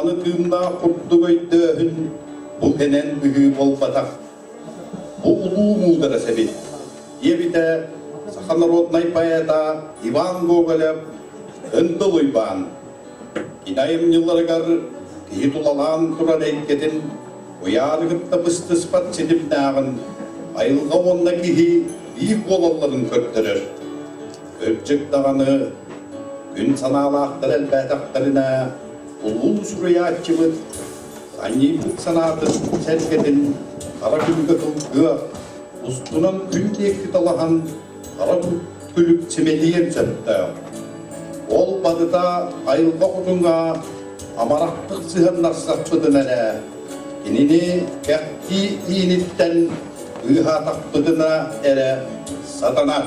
Ulanı tığımda kurttu göydüğün bu henen büyü olmadak. Bu ulu muğdara sebi. Diye Саханародный поэта Иван Гоголев ынтыл уйбан. Кинайым нылларыгар киитулалан турар эйккетин уярыгытта быстыспат сидипнаагын айылга онна кихи бийик ололларын көрттөрөр. Өпчүк даганы күн санаалаактар элбэтактарына улуу суруяатчыбыт санийбыт санаатын сәлкетин кара күлгө кылгыа устунан күн тиекти талахан кара күлүп чемелиен сәтті. Ол бадыда айылға құтынға амарақтық сығын нарсақпыдын әлі. Кенені кәкки иініттен ұйға тақпыдына әлі сатана.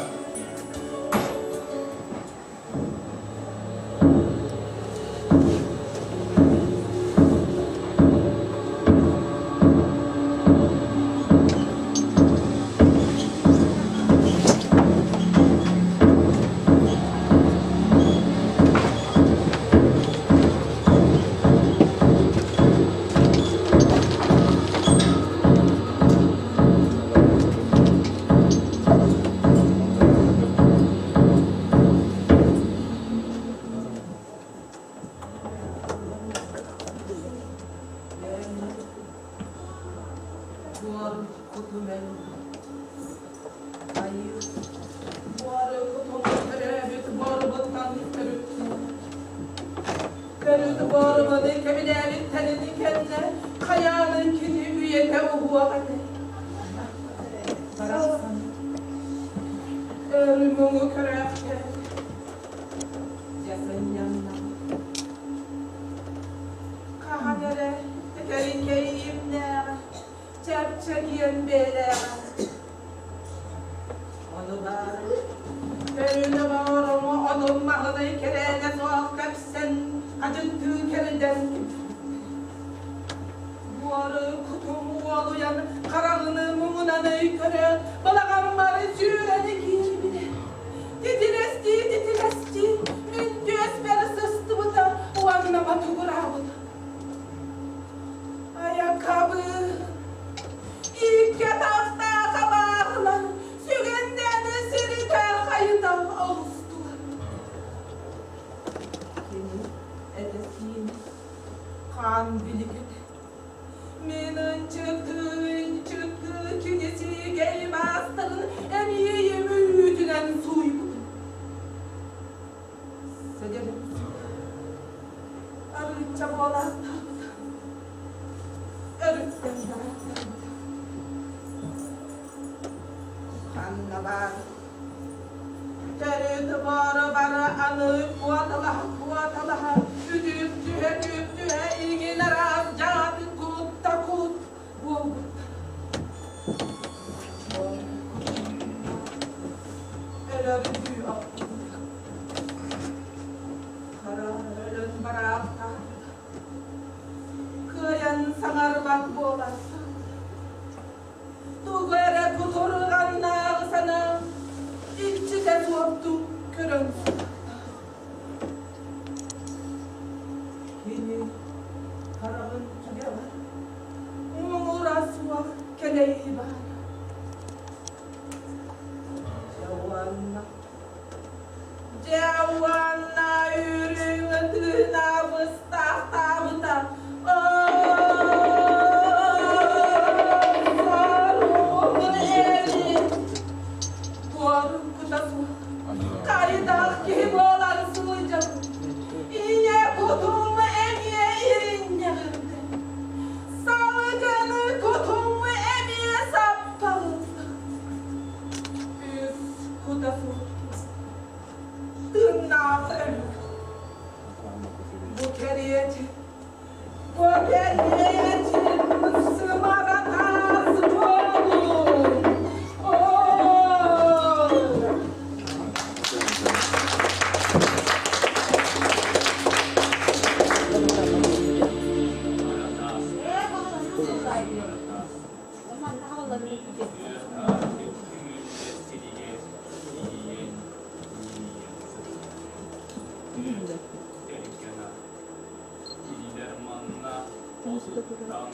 soğuktan,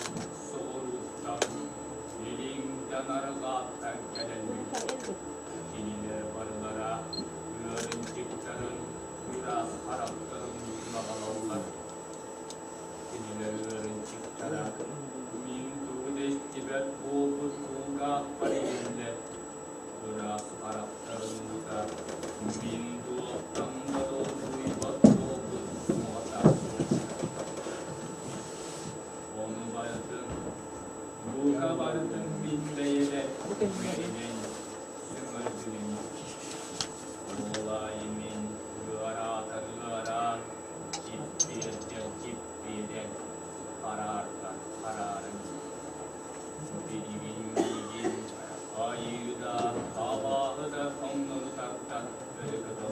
soğuktan, elimden arıgattan gelen Kinine barılara, öğrenciklerin, biraz harapların mağalalar. Kinine öğrenciklere, min tuğdeş tibet boğdu tuğga parayınle, biraz harapların da, min tuğdan da dolduğu bat boğdu tuğga. Onu bardın, buğa bardın min beyle, birinin sümürdüğün. Olayımın gıra, cibbide, kararın. Bilgin, ayıda, sabahı da, onları taktan, böyle kadar.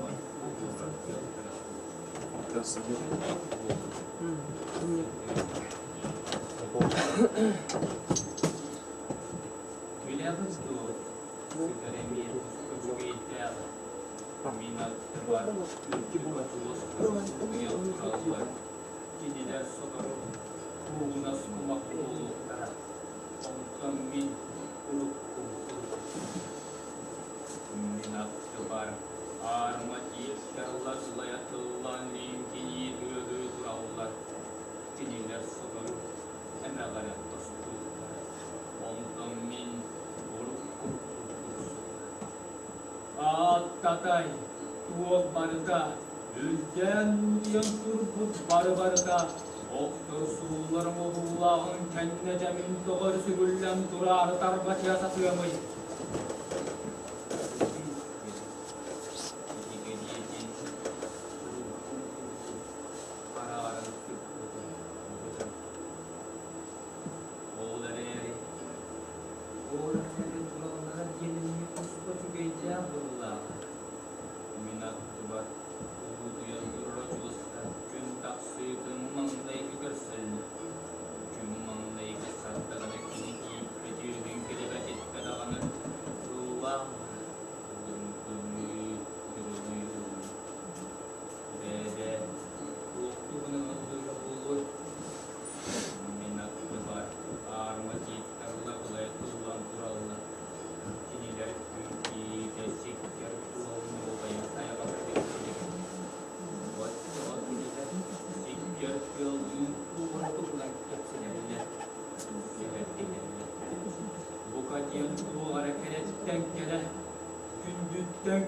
Biliyorsunuz ki o sigaremi küçük eğitim minat var, ülke batılır, dünya kurallar, kediler sokarır, kuğuna sıkmak oğluklara, ondan min kuruk minat var, arma değil, yarılarla yatılan linkini dövdüğü kurallar, kediler sokarır, emeğler yapması kurullar, ondan min kuruk Tatay, tuğuk barıda, ülken udiyan turbut barı-barıda, oktur suğularım oğullağın kendine cemin doğru sürüllem durarı tarbat yasatıyormayı.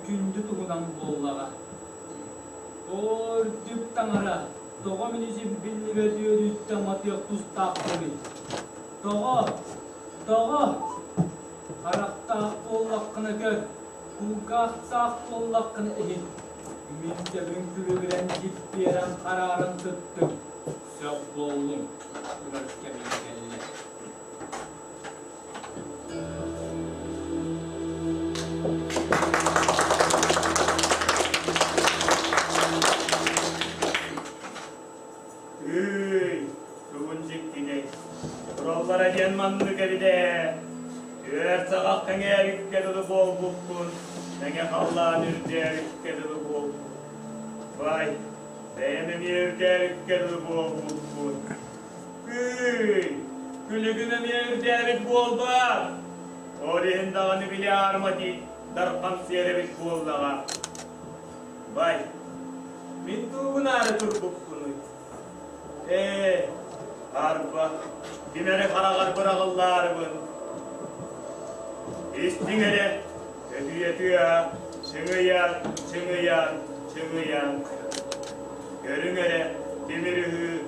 Kündü tuğunan bollağa. Düp tangara. Toğa minizim billi ve diyor ütten matıyor tustaq gibi. Toğa. Harakta bollaqını gör. Kuqaqtaq bollaqını ehin. Minte bünkülü bilen dip veren kararın tuttum. Söp bollum. Ürörke bilgelle. Kurallara gelmanlık evide. Eğer sabah kenge yükkedili bol bukkun. Kenge Allah'ın ürde yükkedili bol. Vay, benim yerde yükkedili bol bukkun. Gülügünüm yerde bol bak. Orihin dağını bile armadı. Darqam siyere bit bol dağa. Vay, min tuğun ağrı tur bukkunu. Arpa, dimere karagar bırakırlarımın. İstingere, ötüye, çıngıyan. Görüngere, dimirühü,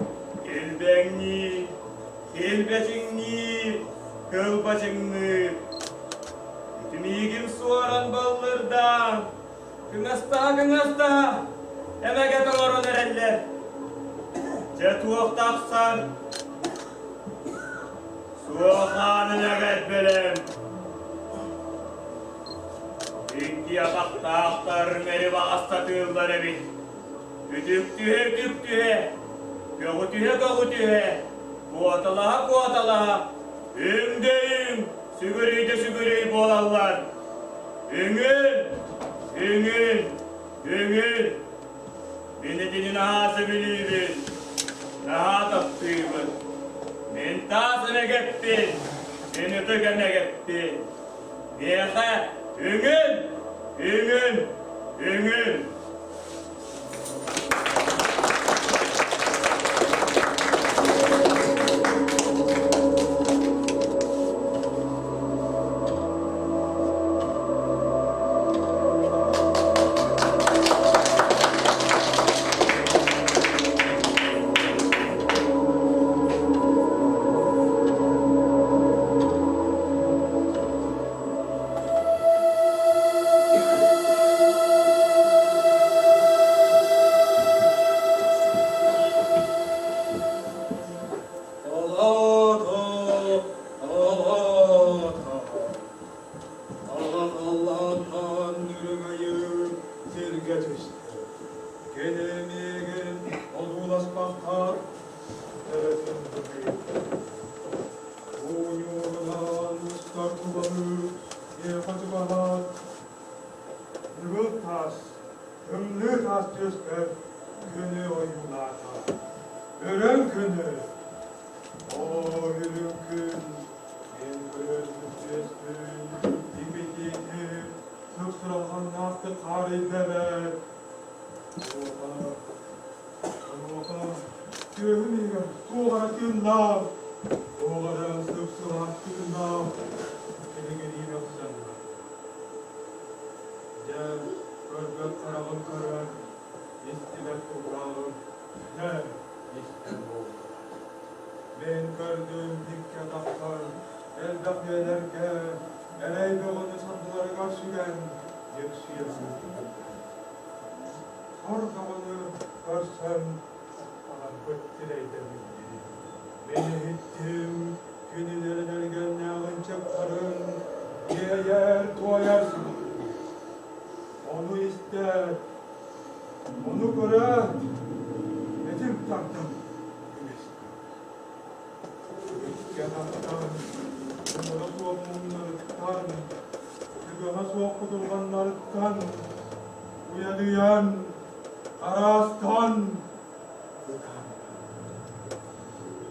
elbeçinni, kılbaçınni. Bütünüğüm suaran ballardan, kıngasta, emege doğru nereller. Cetuğuk taksan, suğanına gelbelem. İndiye bakta aktar meri bağısta tığıllar evi. Üdük tühe, göğü tühe. Kuatalaha. Üngdeyin, sügürüyü bolallar. Üngün. Beni dini nahası bilibin. Naha taptığımın. Men tasına gittin. Men ötögene gittin. Deha, üngün, üngün, üngün. Ben gördüm dikkat aktar, el dakyelerke, eley doğunu sandıları karşıgen, yakışıyasın. Hor zamanı görsem, bana göttireydim. Beni hittim, günülerden gelmeyen çapların, yer doyarsın. Onu ister, onu göre, nedim taktım. Yanaktan, bunlara soğumunlardan, Tügaha soğuk kudurganlardan, uyanıyan, arastan,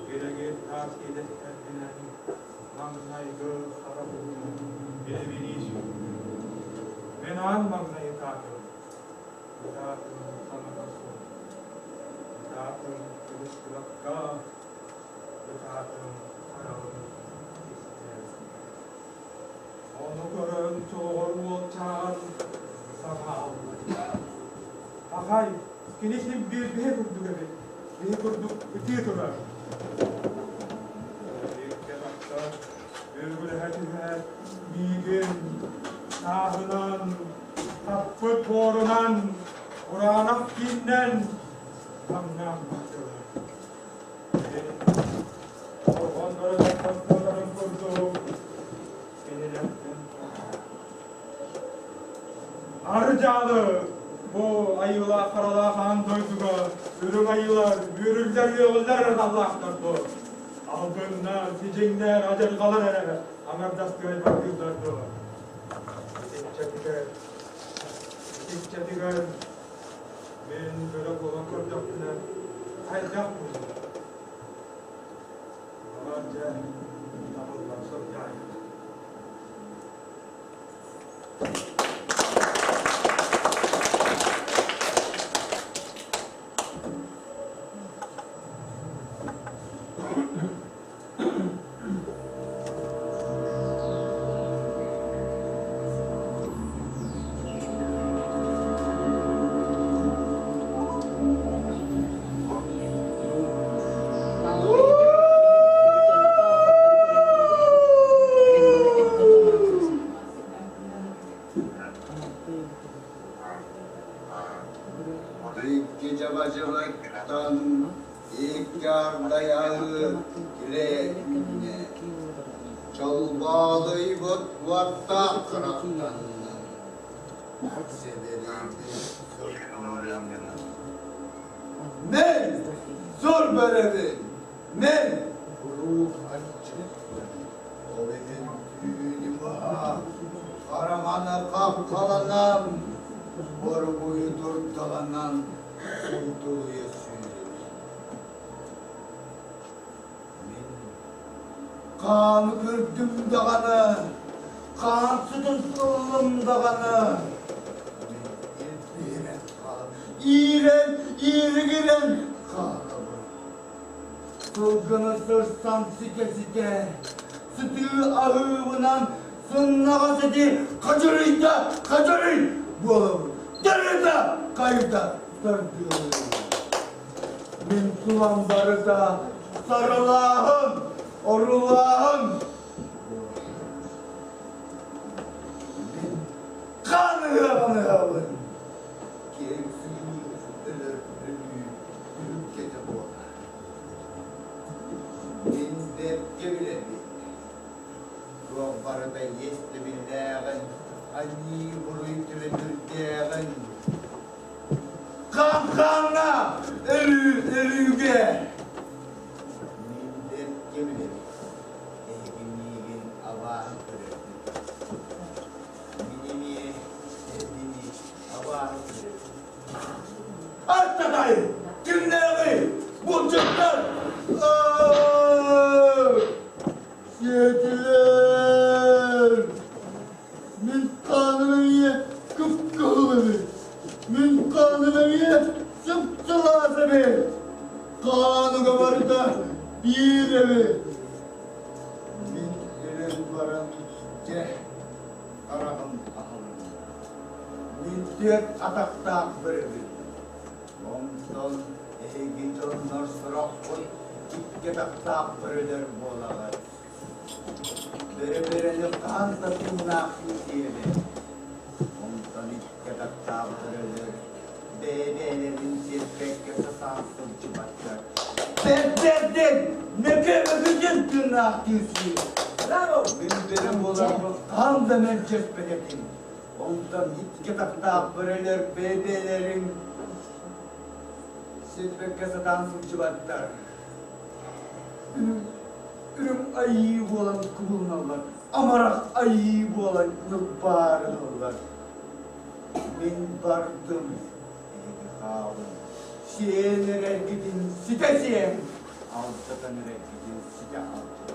Gelecek tavsiye ettiğinden, manzayı sarabından, bile bilişim. Ben an manzayı takım. Takım sana nasıl? Takım kılıç kulakka. Onu görün çoğul uçan sakal. Akay, kinişim bir kurduk evet. Bir kurduk, iki durar. Bir kenakta, bir hediye, bir gün, sahınan, kapıt borunan, Kur'an-ı Kerim'den, Tanrı'nın bakıyorlar. Orhanlara da kastalarım kurdu. Benilerden Arcalı bu ayıla karala han doyduga ürün ayılar, yürürler yollar Allah'tan bu. Aldığından, sicingden acır kalır ere. Amerdastıgay bakıyorlar bu. Çetigar. Ben böyle olan kırcaklar. Haydak bu. Amanca, Allah'tan sonra Gece bacaktan ilk yar dayağı ile çal bağlıyı vatta kıraktan men zor berevi men ruh açık o benim düğünüm karamana kapkalanan boru boyu durtalanan Uyduluya söylemiş. Kanı gördüm dağını, kansıdın sığılım dağını. İğren, iğri giren kanı. Sılgını sırsam sike sike, sütü ahıvınan sınnağa sedi, kaçırıyda, bu derede kayıda döndü. Min tulan barıda, sarılağın, orulağın. Min kanı. Gereksiz ölür, ölüp gece boğar. Min de gevile Ruh barıda yesti billağın, anni vuruydu ve dürtağın. Kankanla ölüge. Millet gevile ehbinliğin avağını kırırdı. Minimi, ehbini avağını kırırdı. Arttadayı, kimleri, bu çocuklar. Yediler. Min kanını kıpkıvırı. Min kanını sıpçılasını. Kanı kabarıda bir evi. Min elin varan ceh. Arahım ahım. Min diyet atakta bırıdı. Ondan egin canlar sırak koy. İkke takta bırıdır bolalar. Bere-bereni kansa tırnak yiyeli. Ondan ikke takta bırıdır. Bebeğlerin sirpekkesi sansın çıbatlar. Derden ne kemekecek tırnak yüzü. Bravo! Benim olarım kan da men cespedetim. Ondan ikke takta bırıdır bebeğlerin sirpekkesi sansın çıbatlar. Ürüm ayı olan kullanırlar. Amarak ayı olan nırbarırlar. Min bardım. Kavun. Şiirlere gidin sitesiye. Altıtanıra gidin site altı.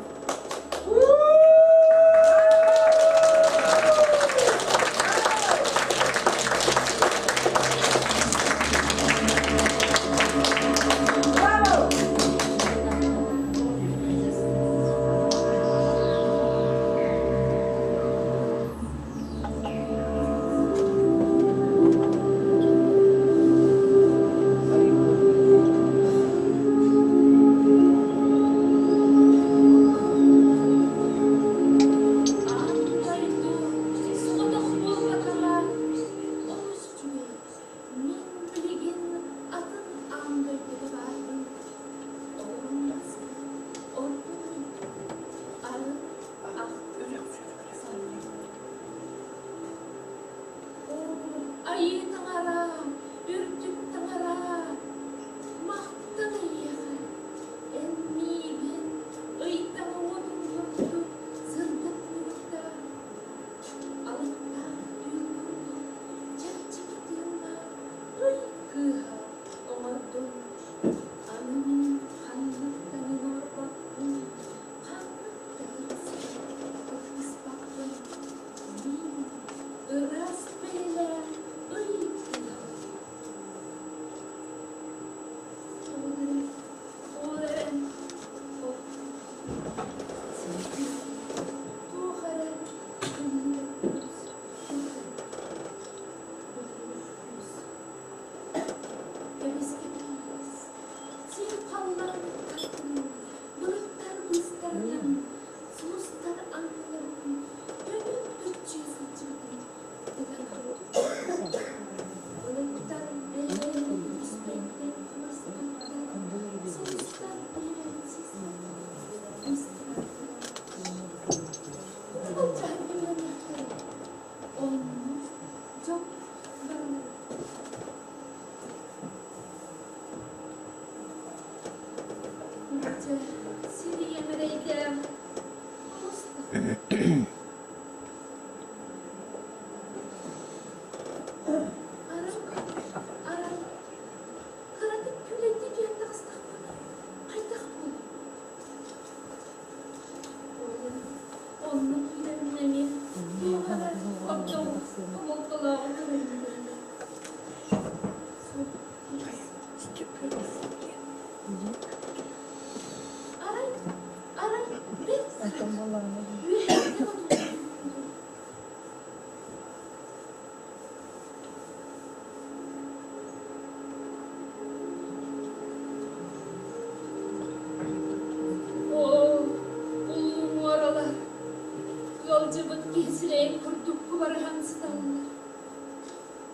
Alcıbık gezireyip kurduk kubarıhan sıdağlar.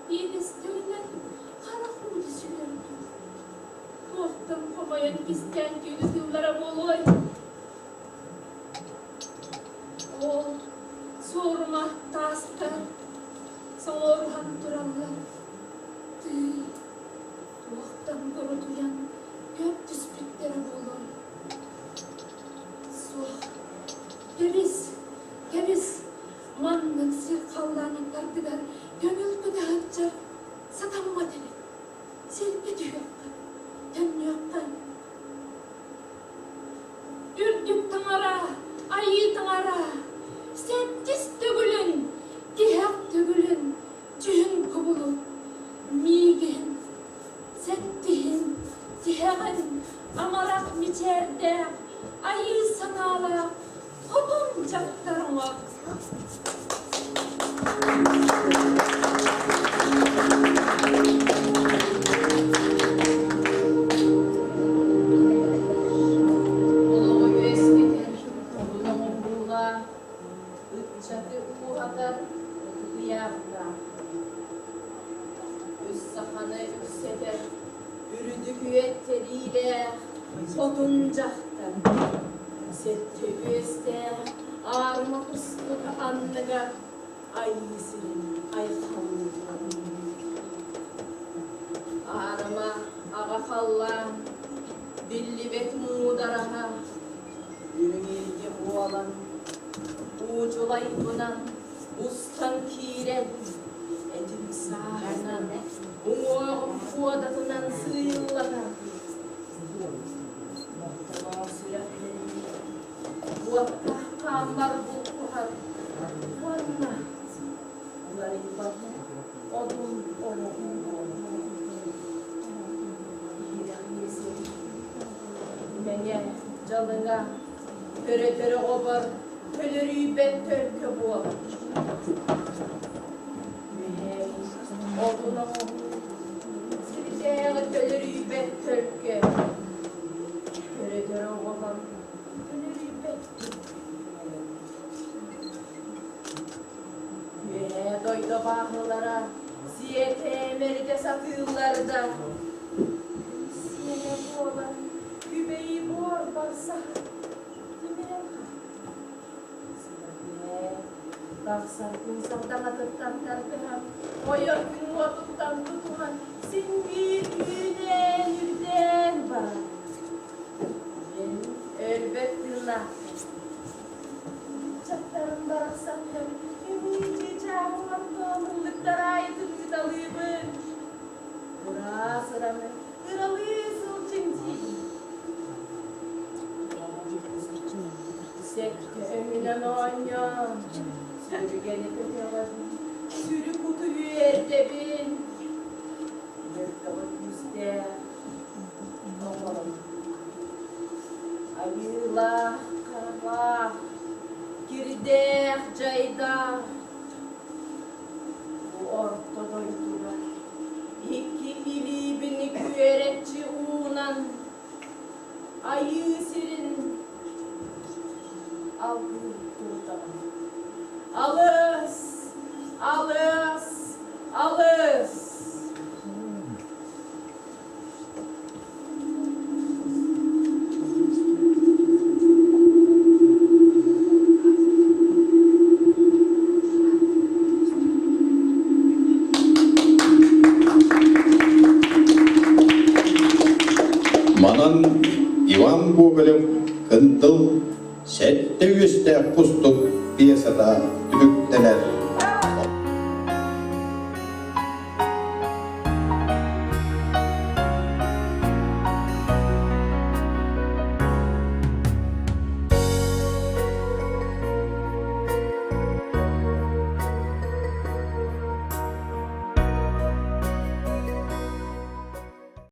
Yeğdesterinden kara kuğdu sülerdi. Muhtan komayan gizgen gülü yıllara boloy. O sorma tasta, sorhan durallar. Muhtan kurutuyan gök düspütlere boloy. Kebiz, manның сырқалланын тартыгар, көңілпіді атчар, сатамма дені, селпі түйіққа, тәмнеққа. Үрдік таңара, айы таңара, сәттіс төгілін, кехек төгілін, жүхін күбілі, миген, сәттіхін, тихегін, амарақ мичердек, ayı sanala, odun çaktarma. Ulu üyesketer, odunun buğla, ıtçatı uğatar, uyakta. Üs sahanı üsseter, ürüdü küvetteriyle, odun caktar. Sette üyeste, ağrıma kustuk anlıga, ayısının ayıkallığı. Ağrıma ağa kallan, dilli bet muğdaraha, yürüngilge ualan, uculay bunan, ustan kiren, etin sağırnan, umuğum kuadatından sığılladan. Muhtama sürekli, buatkah kamar bukuhan, varna, garibat, odun, Menge jalınga, töre obar, tölörü bet tölkö bualar. Mehey, odunum, siriteğe tölörü bet tölkö. Töre obar, tölörü bet tölkö. Mehey doydu bağlılara, siyete emeride satıyorlarda. Siyete bualar. Kübeyi boğar barsa, kimine kal? Sebabine, baksa kumsaldan atıktan tartıhan, oya gün otuktan tutuhan, singir ürden var. Ben elbet billah. Çaklarım baraksaklar, ümici çağımlar doğumluklara ayıtıp gidalıyım. Bura sıramı, kıralıyız ulçinci. Sekte eminen oynayan, sürgeni kötüyavadım, sürü kutuyu erdebin. Yırtkalık müste, oğlum. Ayıla, karla, girdek cayda. Bu ortodoydular, iki ilibini küyerekçi uğunan, ayı sirin, alız, alız, alız. Manan Ivan Gogolev kıntıl sette üste kustuk piyasada tübükteler.